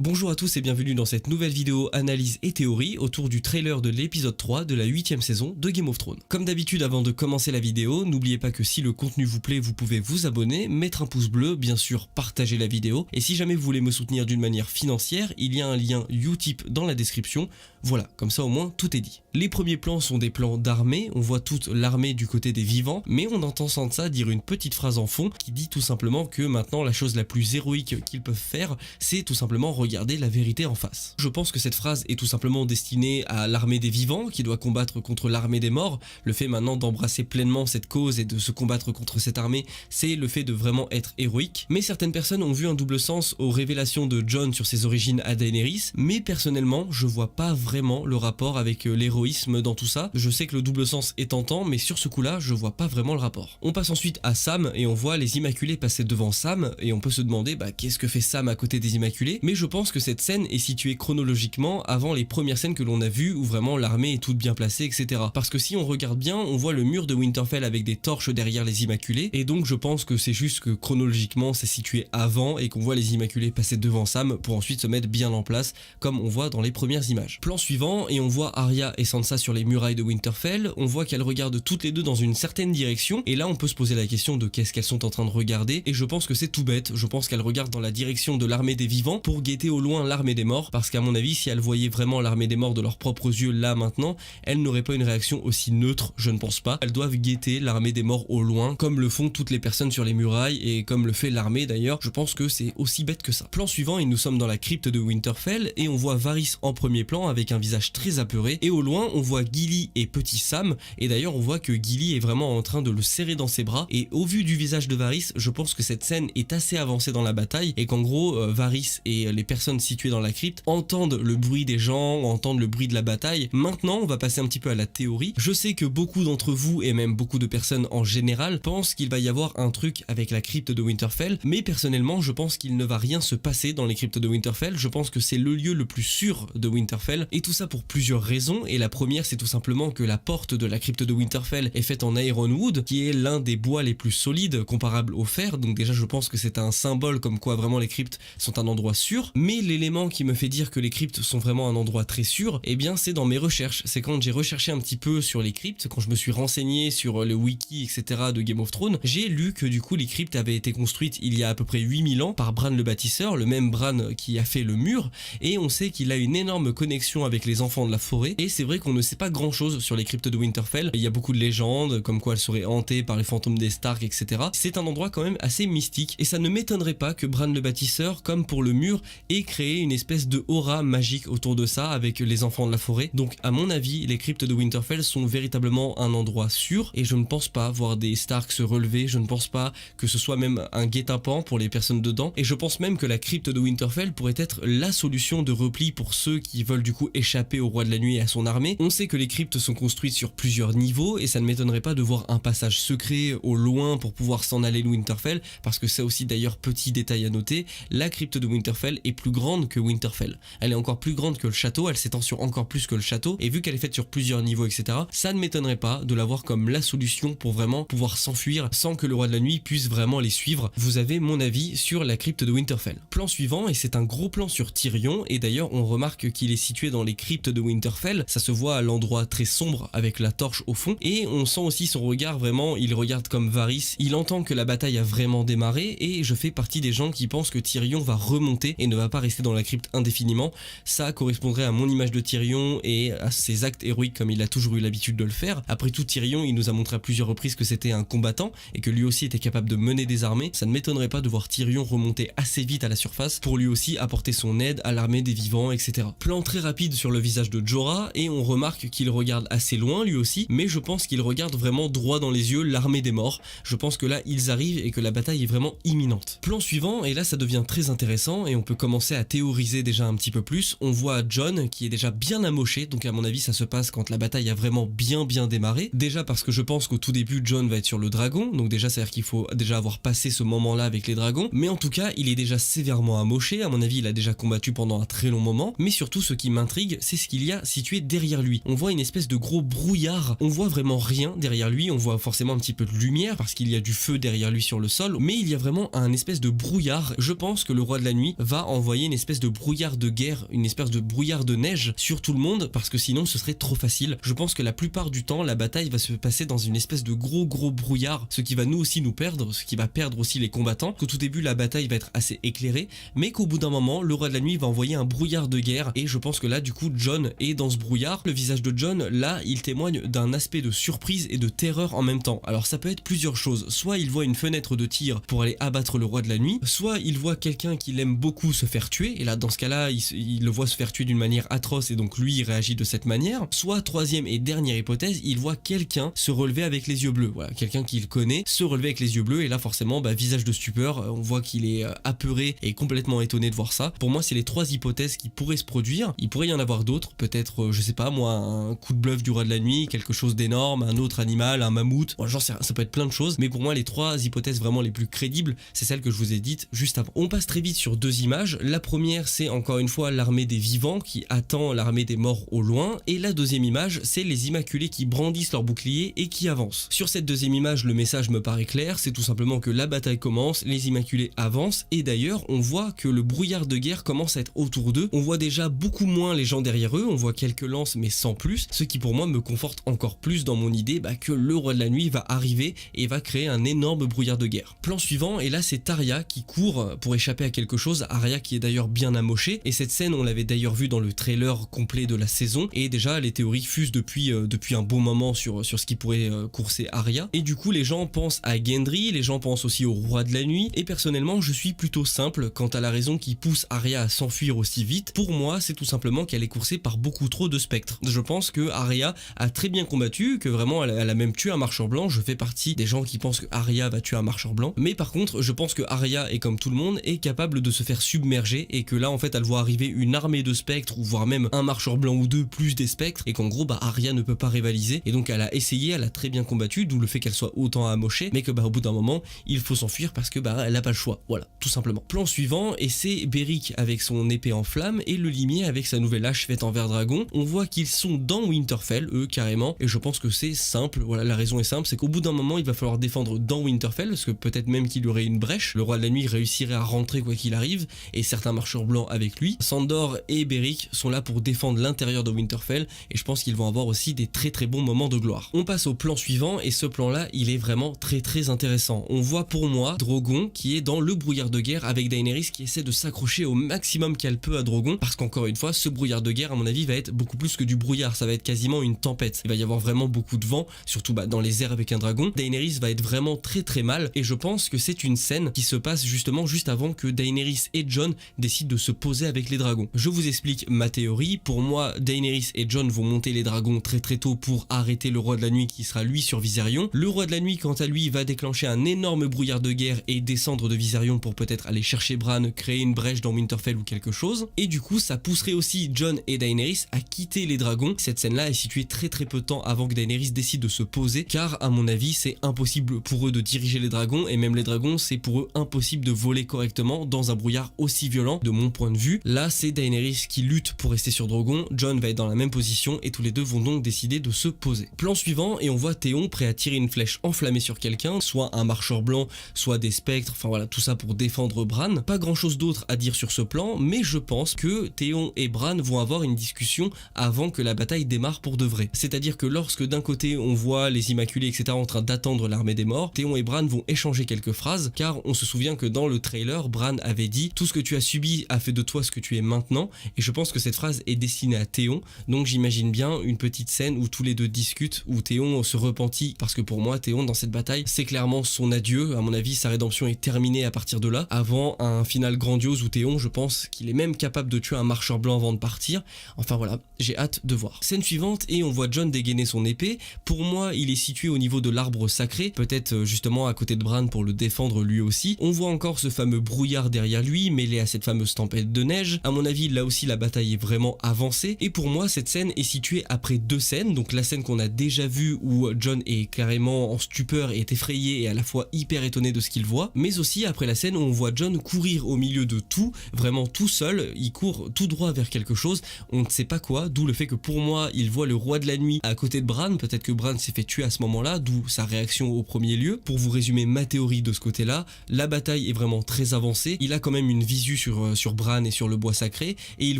Bonjour à tous et bienvenue dans cette nouvelle vidéo analyse et théorie autour du trailer de l'épisode 3 de la 8ème saison de Game of Thrones. Comme d'habitude, avant de commencer la vidéo, n'oubliez pas que si le contenu vous plaît, vous pouvez vous abonner, mettre un pouce bleu, bien sûr partager la vidéo, et si jamais vous voulez me soutenir d'une manière financière, il y a un lien Utip dans la description. Voilà, comme ça au moins tout est dit. Les premiers plans sont des plans d'armée, on voit toute l'armée du côté des vivants, mais on entend Sansa dire une petite phrase en fond qui dit tout simplement que maintenant la chose la plus héroïque qu'ils peuvent faire, c'est tout simplement regarder la vérité en face. Je pense que cette phrase est tout simplement destinée à l'armée des vivants qui doit combattre contre l'armée des morts. Le fait maintenant d'embrasser pleinement cette cause et de se combattre contre cette armée, c'est le fait de vraiment être héroïque. Mais certaines personnes ont vu un double sens aux révélations de Jon sur ses origines à Daenerys, mais personnellement je vois pas vraiment le rapport avec l'héroïsme dans tout ça. Je sais que le double sens est tentant, mais sur ce coup-là, je vois pas vraiment le rapport. On passe ensuite à Sam et on voit les Immaculés passer devant Sam et on peut se demander qu'est-ce que fait Sam à côté des Immaculés, mais je pense que cette scène est située chronologiquement avant les premières scènes que l'on a vues où vraiment l'armée est toute bien placée, etc. Parce que si on regarde bien, on voit le mur de Winterfell avec des torches derrière les Immaculés, et donc je pense que c'est juste que chronologiquement c'est situé avant et qu'on voit les Immaculés passer devant Sam pour ensuite se mettre bien en place comme on voit dans les premières images. Plan suivant, et on voit Arya et Sansa sur les murailles de Winterfell, on voit qu'elles regardent toutes les deux dans une certaine direction, et là on peut se poser la question de qu'est-ce qu'elles sont en train de regarder, et je pense que c'est tout bête, je pense qu'elles regardent dans la direction de l'armée des vivants pour guetter au loin l'armée des morts, parce qu'à mon avis si elles voyaient vraiment l'armée des morts de leurs propres yeux là maintenant, elles n'auraient pas une réaction aussi neutre, je ne pense pas. Elles doivent guetter l'armée des morts au loin, comme le font toutes les personnes sur les murailles, et comme le fait l'armée d'ailleurs. Je pense que c'est aussi bête que ça. Plan suivant, et nous sommes dans la crypte de Winterfell, et on voit Varys en premier plan avec un visage très apeuré, et au loin on voit Gilly et petit Sam, et d'ailleurs on voit que Gilly est vraiment en train de le serrer dans ses bras, et au vu du visage de Varys, je pense que cette scène est assez avancée dans la bataille, et qu'en gros Varys et les personnes situées dans la crypte entendent le bruit des gens, entendent le bruit de la bataille. Maintenant on va passer un petit peu à la théorie. Je sais que beaucoup d'entre vous, et même beaucoup de personnes en général, pensent qu'il va y avoir un truc avec la crypte de Winterfell, mais personnellement je pense qu'il ne va rien se passer dans les cryptes de Winterfell. Je pense que c'est le lieu le plus sûr de Winterfell, et tout ça pour plusieurs raisons, et la première c'est tout simplement que la porte de la crypte de Winterfell est faite en Ironwood, qui est l'un des bois les plus solides comparable au fer, donc déjà je pense que c'est un symbole comme quoi vraiment les cryptes sont un endroit sûr. Mais l'élément qui me fait dire que les cryptes sont vraiment un endroit très sûr, eh bien c'est dans mes recherches, c'est quand j'ai recherché un petit peu sur les cryptes, quand je me suis renseigné sur le wiki etc de Game of Thrones, j'ai lu que du coup les cryptes avaient été construites il y a à peu près 8000 ans par Bran le bâtisseur, le même Bran qui a fait le mur, et on sait qu'il a une énorme connexion avec les enfants de la forêt, et c'est vrai qu'on ne sait pas grand chose sur les cryptes de Winterfell. Il y a beaucoup de légendes, comme quoi elles seraient hantées par les fantômes des Stark, etc. C'est un endroit quand même assez mystique, et ça ne m'étonnerait pas que Bran le bâtisseur, comme pour le mur, ait créé une espèce de aura magique autour de ça avec les enfants de la forêt. Donc à mon avis, les cryptes de Winterfell sont véritablement un endroit sûr, et je ne pense pas voir des Stark se relever, je ne pense pas que ce soit même un guet-apens pour les personnes dedans, et je pense même que la crypte de Winterfell pourrait être la solution de repli pour ceux qui veulent du coup échapper au roi de la nuit et à son armée. On sait que les cryptes sont construites sur plusieurs niveaux, et ça ne m'étonnerait pas de voir un passage secret au loin pour pouvoir s'en aller de Winterfell, parce que ça aussi d'ailleurs, petit détail à noter, la crypte de Winterfell est plus grande que Winterfell. Elle est encore plus grande que le château, elle s'étend sur encore plus que le château, et vu qu'elle est faite sur plusieurs niveaux, etc., ça ne m'étonnerait pas de la voir comme la solution pour vraiment pouvoir s'enfuir sans que le roi de la nuit puisse vraiment les suivre. Vous avez mon avis sur la crypte de Winterfell. Plan suivant, et c'est un gros plan sur Tyrion, et d'ailleurs on remarque qu'il est situé dans les cryptes de Winterfell, ça se voit à l'endroit très sombre avec la torche au fond, et on sent aussi son regard, vraiment il regarde comme Varys, il entend que la bataille a vraiment démarré, et je fais partie des gens qui pensent que Tyrion va remonter et ne va pas rester dans la crypte indéfiniment. Ça correspondrait à mon image de Tyrion et à ses actes héroïques comme il a toujours eu l'habitude de le faire. Après tout, Tyrion il nous a montré à plusieurs reprises que c'était un combattant et que lui aussi était capable de mener des armées. Ça ne m'étonnerait pas de voir Tyrion remonter assez vite à la surface pour lui aussi apporter son aide à l'armée des vivants, etc. Plan très rapide sur le visage de Jorah, et on remarque qu'il regarde assez loin lui aussi, mais je pense qu'il regarde vraiment droit dans les yeux l'armée des morts. Je pense que là ils arrivent et que la bataille est vraiment imminente. Plan suivant, et là ça devient très intéressant et on peut commencer à théoriser déjà un petit peu plus. On voit Jon qui est déjà bien amoché, donc à mon avis ça se passe quand la bataille a vraiment bien démarré. Déjà parce que je pense qu'au tout début Jon va être sur le dragon, donc déjà c'est à dire qu'il faut déjà avoir passé ce moment là avec les dragons, mais en tout cas il est déjà sévèrement amoché, à mon avis il a déjà combattu pendant un très long moment, mais surtout ce qui m'intrigue c'est ce qu'il y a situé derrière lui. On voit une espèce de gros brouillard, on voit vraiment rien derrière lui, on voit forcément un petit peu de lumière parce qu'il y a du feu derrière lui sur le sol, mais il y a vraiment un espèce de brouillard. Je pense que le roi de la nuit va envoyer envoyer une espèce de brouillard de guerre, une espèce de brouillard de neige sur tout le monde, parce que sinon ce serait trop facile. Je pense que la plupart du temps, la bataille va se passer dans une espèce de gros brouillard, ce qui va nous aussi nous perdre, ce qui va perdre aussi les combattants, qu'au tout début la bataille va être assez éclairée, mais qu'au bout d'un moment, le roi de la nuit va envoyer un brouillard de guerre, et je pense que là du coup Jon est dans ce brouillard. Le visage de Jon, là, il témoigne d'un aspect de surprise et de terreur en même temps. Alors ça peut être plusieurs choses, soit il voit une fenêtre de tir pour aller abattre le roi de la nuit, soit il voit quelqu'un qu'il aime beaucoup se faire tuer, et là dans ce cas-là, il le voit se faire tuer d'une manière atroce, et donc lui il réagit de cette manière. Soit, troisième et dernière hypothèse, il voit quelqu'un se relever avec les yeux bleus, voilà, quelqu'un qu'il connaît se relever avec les yeux bleus, et là forcément, visage de stupeur, on voit qu'il est apeuré et complètement étonné de voir ça. Pour moi, c'est les trois hypothèses qui pourraient se produire. Il pourrait y en avoir d'autres, peut-être, je sais pas moi, un coup de bluff du roi de la nuit, quelque chose d'énorme, un autre animal, un mammouth, bon, j'en sais rien, ça peut être plein de choses, mais pour moi les trois hypothèses vraiment les plus crédibles, c'est celles que je vous ai dites juste avant. On passe très vite sur deux images. La première, c'est encore une fois l'armée des vivants qui attend l'armée des morts au loin, et la deuxième image, c'est les Immaculés qui brandissent leur bouclier et qui avancent. Sur cette deuxième image, le message me paraît clair, c'est tout simplement que la bataille commence, les Immaculés avancent, et d'ailleurs on voit que le brouillard de guerre commence à être autour d'eux. On voit déjà beaucoup moins les gens derrière eux, on voit quelques lances mais sans plus, ce qui pour moi me conforte encore plus dans mon idée que le roi de la nuit va arriver et va créer un énorme brouillard de guerre. Plan suivant, et là c'est Arya qui court pour échapper à quelque chose, Arya qui est d'ailleurs bien amochée, et cette scène on l'avait d'ailleurs vu dans le trailer complet de la saison, et déjà les théories fusent depuis un bon moment sur ce qui pourrait courser Arya, et du coup les gens pensent à Gendry, les gens pensent aussi au roi de la nuit, et personnellement je suis plutôt simple quant à la raison qui pousse Arya à s'enfuir aussi vite. Pour moi c'est tout simplement qu'elle est coursée par beaucoup trop de spectres. Je pense que Arya a très bien combattu, que vraiment elle a même tué un marcheur blanc. Je fais partie des gens qui pensent que Arya va tuer un marcheur blanc, mais par contre je pense que Arya est comme tout le monde, est capable de se faire submerger, et que là en fait elle voit arriver une armée de spectres, ou voire même un marcheur blanc ou deux plus des spectres, et qu'en gros Arya ne peut pas rivaliser, et donc elle a essayé, elle a très bien combattu, d'où le fait qu'elle soit autant amochée, mais que au bout d'un moment il faut s'enfuir parce que elle a pas le choix, voilà, tout simplement. Plan suivant, et c'est Beric avec son épée en flamme et le limier avec sa nouvelle hache faite en verre dragon. On voit qu'ils sont dans Winterfell, eux carrément, et je pense que c'est simple, voilà, la raison est simple, c'est qu'au bout d'un moment il va falloir défendre dans Winterfell, parce que peut-être même qu'il y aurait une brèche, le roi de la nuit réussirait à rentrer quoi qu'il arrive, et certains marcheurs blancs avec lui. Sandor et Beric sont là pour défendre l'intérieur de Winterfell, et je pense qu'ils vont avoir aussi des très très bons moments de gloire. On passe au plan suivant, et ce plan là il est vraiment très très intéressant. On voit pour moi Drogon qui est dans le brouillard de guerre avec Daenerys qui essaie de s'accrocher au maximum qu'elle peut à Drogon, parce qu'encore une fois ce brouillard de guerre à mon avis va être beaucoup plus que du brouillard, ça va être quasiment une tempête, il va y avoir vraiment beaucoup de vent, surtout dans les airs avec un dragon. Daenerys va être vraiment très très mal, et je pense que c'est une scène qui se passe justement juste avant que Daenerys et Jon décident de se poser avec les dragons. Je vous explique ma théorie. Pour moi, Daenerys et Jon vont monter les dragons très très tôt pour arrêter le roi de la nuit qui sera lui sur Viserion. Le roi de la nuit quant à lui va déclencher un énorme brouillard de guerre et descendre de Viserion pour peut-être aller chercher Bran, créer une brèche dans Winterfell ou quelque chose, et du coup ça pousserait aussi Jon et Daenerys à quitter les dragons. Cette scène là est située très très peu de temps avant que Daenerys décide de se poser, car à mon avis c'est impossible pour eux de diriger les dragons, et même les dragons c'est pour eux impossible de voler correctement dans un brouillard aussi violent. De mon point de vue, là c'est Daenerys qui lutte pour rester sur Drogon, Jon va être dans la même position, et tous les deux vont donc décider de se poser. Plan suivant, et on voit Théon prêt à tirer une flèche enflammée sur quelqu'un, soit un marcheur blanc, soit des spectres, enfin voilà, tout ça pour défendre Bran. Pas grand chose d'autre à dire sur ce plan, mais je pense que Théon et Bran vont avoir une discussion avant que la bataille démarre pour de vrai. C'est-à-dire que lorsque d'un côté on voit les Immaculés etc en train d'attendre l'armée des morts, Théon et Bran vont échanger quelques phrases, car on se souvient que dans le trailer, Bran avait dit « Tout ce que tu as subi a fait de toi ce que tu es maintenant », et je pense que cette phrase est destinée à Théon, donc j'imagine bien une petite scène où tous les deux discutent, où Théon se repentit, parce que pour moi Théon dans cette bataille c'est clairement son adieu. À mon avis sa rédemption est terminée à partir de là, avant un final grandiose où Théon, je pense qu'il est même capable de tuer un marcheur blanc avant de partir. Enfin voilà, j'ai hâte de voir. Scène suivante, et on voit Jon dégainer son épée. Pour moi il est situé au niveau de l'arbre sacré, peut-être justement à côté de Bran pour le défendre lui aussi. On voit encore ce fameux brouillard derrière lui, mêlé à cette fameuse tempête de neige. À mon avis là aussi la bataille est vraiment avancée, et pour moi cette scène est située après deux scènes, donc la scène qu'on a déjà vue où Jon est carrément en stupeur et est effrayé et à la fois hyper étonné de ce qu'il voit, mais aussi après la scène où on voit Jon courir au milieu de tout, vraiment tout seul, il court tout droit vers quelque chose, on ne sait pas quoi, d'où le fait que pour moi il voit le roi de la nuit à côté de Bran, peut-être que Bran s'est fait tuer à ce moment-là, d'où sa réaction au premier lieu. Pour vous résumer ma théorie de ce côté-là, la bataille est vraiment très avancée, il a quand même une vision visu sur Bran et sur le bois sacré, et il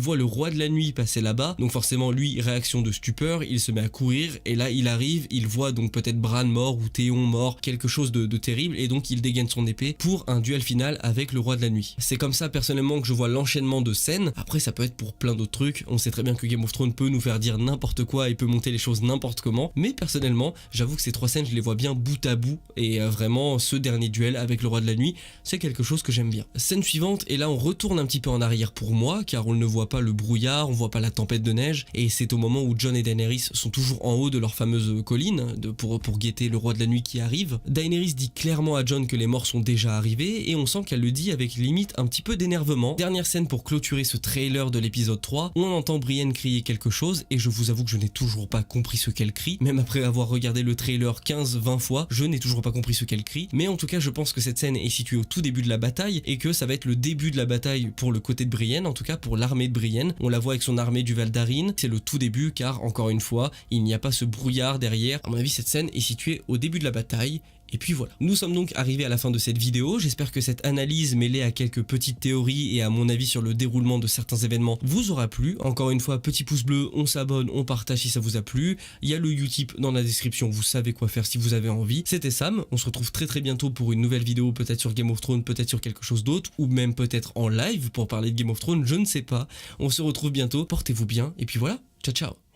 voit le roi de la nuit passer là-bas, donc forcément lui, réaction de stupeur, il se met à courir, et là il arrive, il voit donc peut-être Bran mort ou Théon mort, quelque chose de terrible, et donc il dégaine son épée pour un duel final avec le roi de la nuit. C'est comme ça personnellement que je vois l'enchaînement de scènes. Après ça peut être pour plein d'autres trucs, on sait très bien que Game of Thrones peut nous faire dire n'importe quoi et peut monter les choses n'importe comment, mais personnellement j'avoue que ces 3 scènes je les vois bien bout à bout, et vraiment ce dernier duel avec le roi de la nuit, c'est quelque chose que j'aime bien. Scène suivante, et là on retourne un petit peu en arrière pour moi, car on ne voit pas le brouillard, on voit pas la tempête de neige, et c'est au moment où Jon et Daenerys sont toujours en haut de leur fameuse colline pour guetter le roi de la nuit qui arrive. Daenerys dit clairement à Jon que les morts sont déjà arrivés, et on sent qu'elle le dit avec limite un petit peu d'énervement. Dernière scène pour clôturer ce trailer de l'épisode 3, on entend Brienne crier quelque chose, et je vous avoue que je n'ai toujours pas compris ce qu'elle crie, même après avoir regardé le trailer 15-20 fois, je n'ai toujours pas compris ce qu'elle crie, mais en tout cas je pense que cette scène est située au tout début de la bataille, et que ça va être le début de la bataille pour le côté de Brienne, en tout cas pour l'armée de Brienne. On la voit avec son armée du Val d'Arin, c'est le tout début, car encore une fois, il n'y a pas ce brouillard derrière. À mon avis, cette scène est située au début de la bataille. Et puis voilà. Nous sommes donc arrivés à la fin de cette vidéo, j'espère que cette analyse mêlée à quelques petites théories et à mon avis sur le déroulement de certains événements vous aura plu. Encore une fois, petit pouce bleu, on s'abonne, on partage si ça vous a plu. Il y a le Utip dans la description, vous savez quoi faire si vous avez envie. C'était Sam, on se retrouve très bientôt pour une nouvelle vidéo, peut-être sur Game of Thrones, peut-être sur quelque chose d'autre, ou même peut-être en live pour parler de Game of Thrones, je ne sais pas. On se retrouve bientôt, portez-vous bien, et puis voilà, ciao ciao.